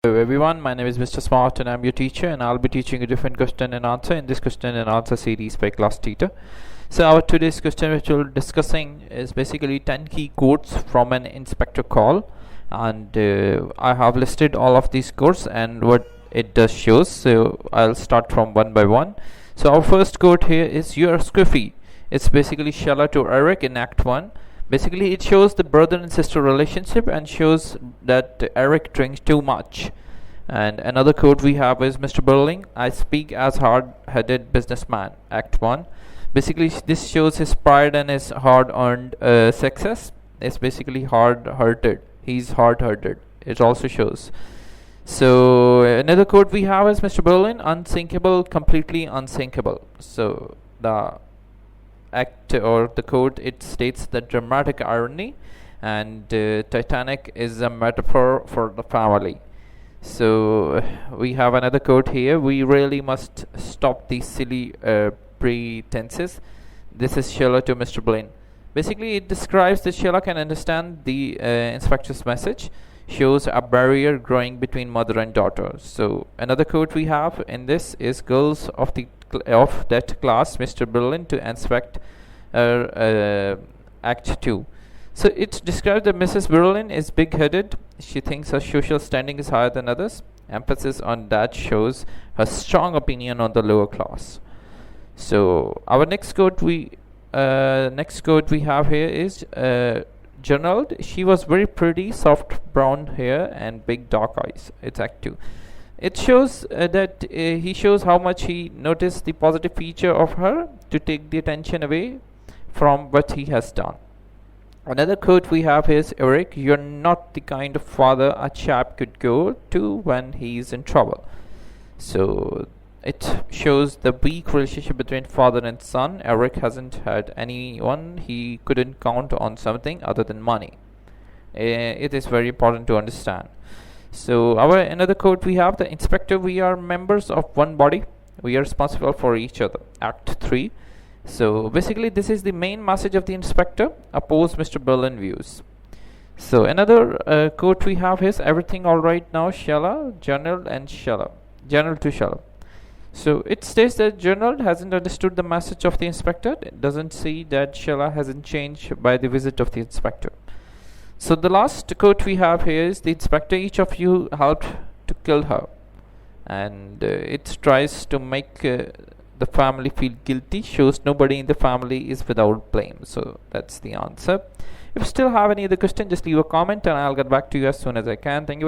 Hello everyone, my name is Mr. Smart and I'm your teacher, and I'll be teaching a different question and answer in this question and answer series by Class Teacher. So our today's question which we'll discussing is basically 10 key quotes from an inspector call, and I have listed all of these quotes and what it does shows. So I'll start from one by one. So our first quote here is "You are squiffy." It's basically Sheila to Eric in Act 1. Basically, it shows the brother and sister relationship and shows that Eric drinks too much. And another quote we have is Mr. Berling, "I speak as hard-headed businessman." Act 1. Basically, this shows his pride and his hard-earned success. It's basically hard-hearted. He's hard-hearted. It also shows. So another quote we have is Mr. Berlin, "Unsinkable, completely unsinkable." So the act or the quote, it states the dramatic irony, and Titanic is a metaphor for the family. So we have another quote here: "We really must stop these silly pretenses." This is Sheila to Mr. Blaine. Basically, it describes that Sheila can understand the inspector's message, shows a barrier growing between mother and daughter. So another quote we have in this is "Girls of that class, Mr. Berlin to inspect Act 2. So it describes that Mrs. Berlin is big-headed. She thinks her social standing is higher than others. Emphasis on that shows her strong opinion on the lower class. So our next quote we have here is Gerald. "She was very pretty, soft brown hair and big dark eyes." It's Act 2. It shows that he shows how much he noticed the positive feature of her to take the attention away from what he has done. Another quote we have is Eric, "You're not the kind of father a chap could go to when he's in trouble." So it shows the weak relationship between father and son. Eric hasn't had anyone he couldn't count on something other than money. It is very important to understand. So our another quote we have, "The inspector, we are members of one body. We are responsible for each other." Act 3. So basically this is the main message of the inspector, oppose Mr. Berlin views. So another quote we have is "Everything all right now, Sheila?" General to Sheila. So it states that General hasn't understood the message of the inspector. It doesn't see that Sheila hasn't changed by the visit of the inspector. So the last quote we have here is "The inspector, each of you helped to kill her," and it tries to make the family feel guilty, shows nobody in the family is without blame. So that's the answer. If you still have any other question, just leave a comment and I'll get back to you as soon as I can. Thank you very much.